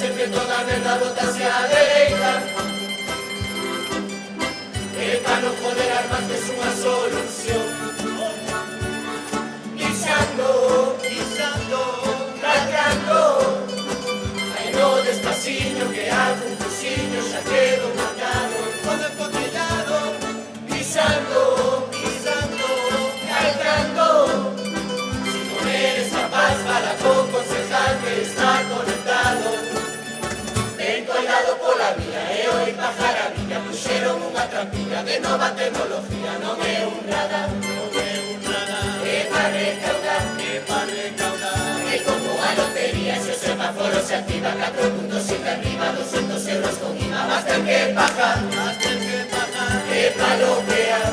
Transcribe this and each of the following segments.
el que toda verdad bota hacia dereita. E para non poder armar es unha solución. Pisando, tragando, aí no despaciño que algún fusiño xa quedo marcado. Todo embotellado, pisando, tragando. Si non eres capaz para con concejal que está conectado. Ben colado pola vía e oi bajar a vía. Puxeron unha trampilla de nova tecnología. Non é un radar, é para recaudar. E como a lotería, se o semáforo se activa, 4 puntos sin arriba, 200 euros con IVA. Más ten que pagar, é para bloquear.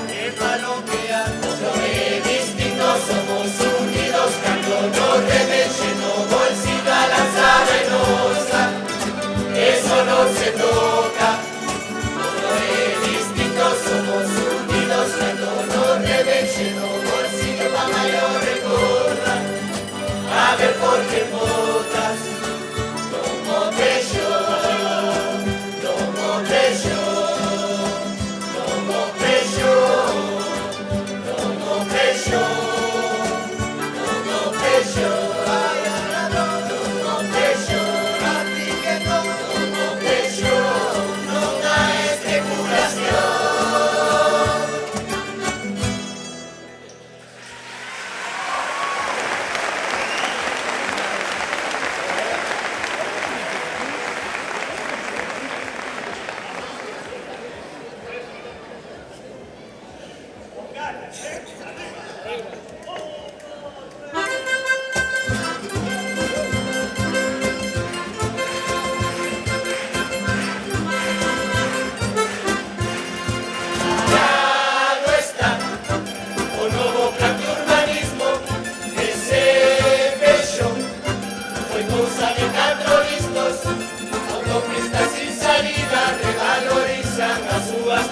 Os nove distintos somos unidos, cando nos remexe no bolsillo a lanza venosa. Eso no se toca. Os nove distintos somos unidos, cando nos remexe no bolsillo pa maior recorda. A ver por qué botas, como pecho, como pecho, como pecho, como pecho, como pecho, como pecho, como pecho, no da especulación.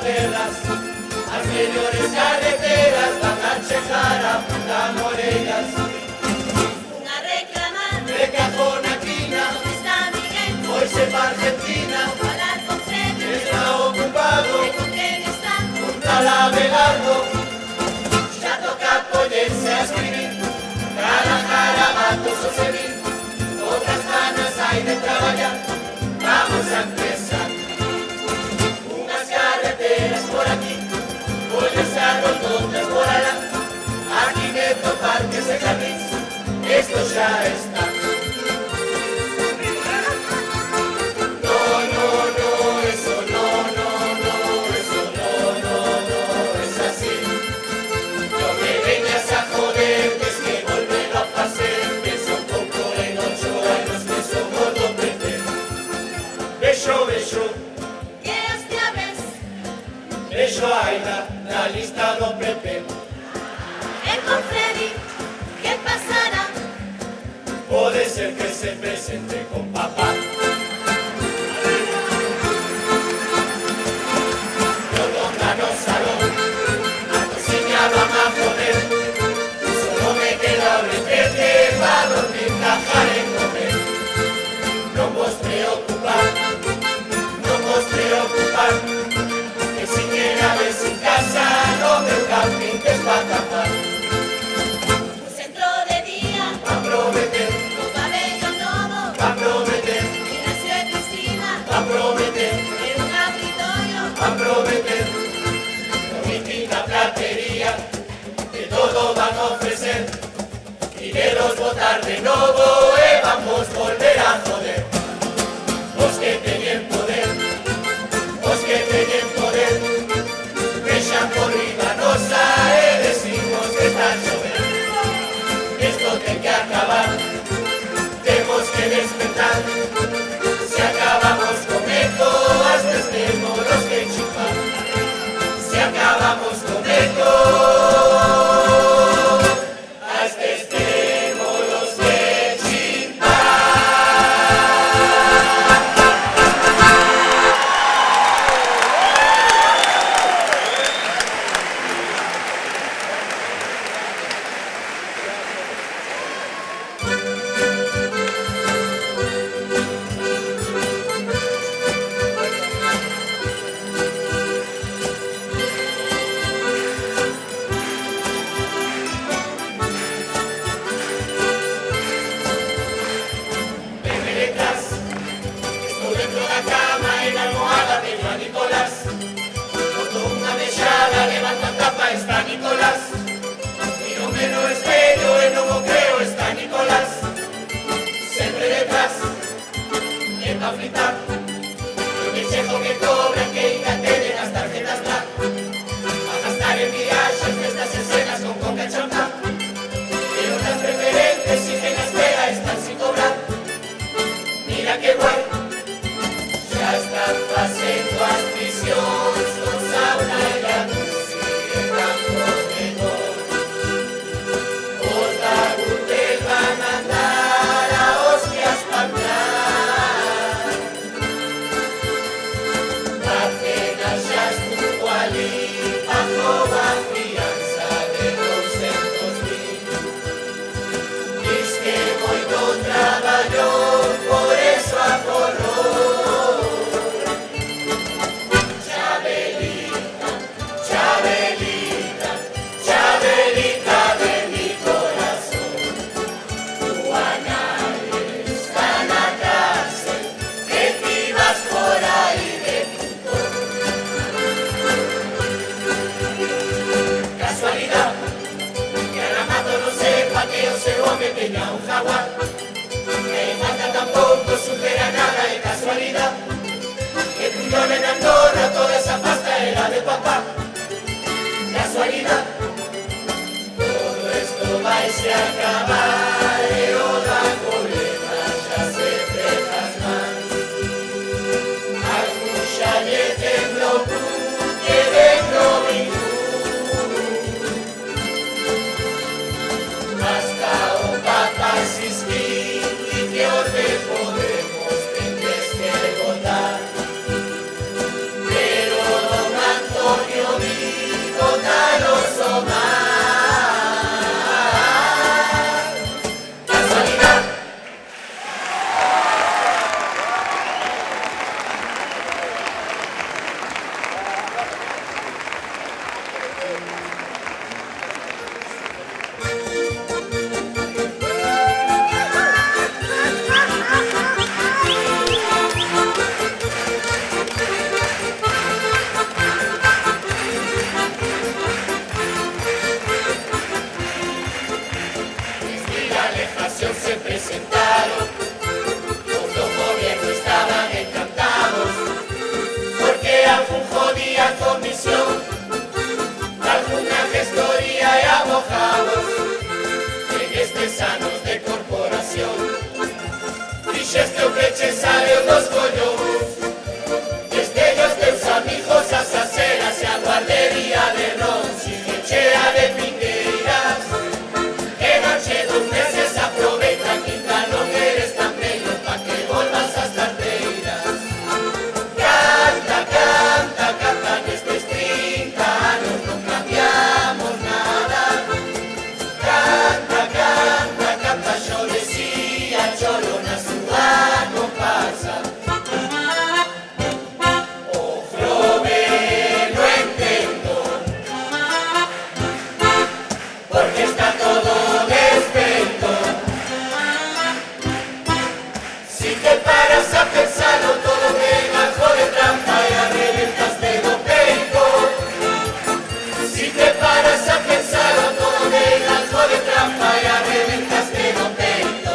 As mellores carreteras van a chegar a Punta Morellas. Unha reclamar, De cajón a quina, onde está Miguel? hoxe pa Argentina, Falar con Freddy, está ocupado, e con quen está? junta la Belardo. Xa toca poñerse a escribir, cada garabatos o sevir, outras ganas hai de traballar, vamos a empezar. Unhas carreteras por aquí, ollos a rotondas por alá, aquí meto parques e jardins, esto xa está. No, no, no, eso no, no, no, eso no, no, no, es así. No me veñas a joder, que es que volver a facer, que son pouco en 8 anos que somos do PP. Beixo, beixo, Que hostia ves? beixo aina na lista do PP. E con Freddy, que pasará? Pode ser que se presente con papá. Rotonda no salón, a cociña vamos a joder. Solo me queda retete pa dormir, cajar e comer. Non vos preocupar, non vos preocupar, que si queda ves en casa no meu camping que es pa acampar. Un centro de día, Pa prometer, con pabellón novo, pa prometer, gimnasio e piscina, pa prometer, e un auditorio. a prometer, con distinta platería, que todo van a ofrecer, y veros votar de nuevo, vamos volver a joder. Vos que tenéis poder, vos que tenéis poder, vexan por riba nosa, decimos que está llover. Esto tiene que acabar, tenemos que despertar, si acabamos con esto, hasta estemos los que chupar. Si acabamos con esto, hasta estemos los que chupar. millón en Andorra, toda esa pasta era de papá. Casualidad, todo esto va y se acaba, e o da coleta xa se frejas mans. Algún xa lle temblou que dentro vinculo, hasta o papa insistir y que orde podemos tendes que votar. Pero don Antonio dijo daros o más. Casualidad. Desde la alejación se presentaron, los dos gobiernos estaban encantados, porque algún jodía comisión, alguna gestoría y abogados, en estes anos de corporación, fixeste o que che sale os dos collóns, desde os teus amigos as aceras e a guardería de ron, sigue chea de pingueiras. Quedan che 2 meses, aproveita que ainda non eres tan bello pa que volvas ás carteiras. Canta, canta, canta, nestes 30 anos non cambiamos nada. Canta, canta, canta, xo decía Cholo na súa comparsa. O Frove no entendo, porque está todo despeito. Si te paras a pensarlo, todo ten algo de trampa y a reventaste do peito. Si te paras a pensarlo, todo ten algo de trampa y a reventaste do peito.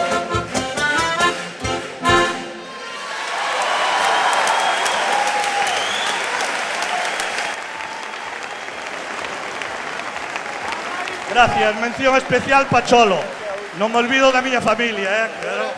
Gracias, mención especial pa Cholo. Non me olvido da miña familia, Claro.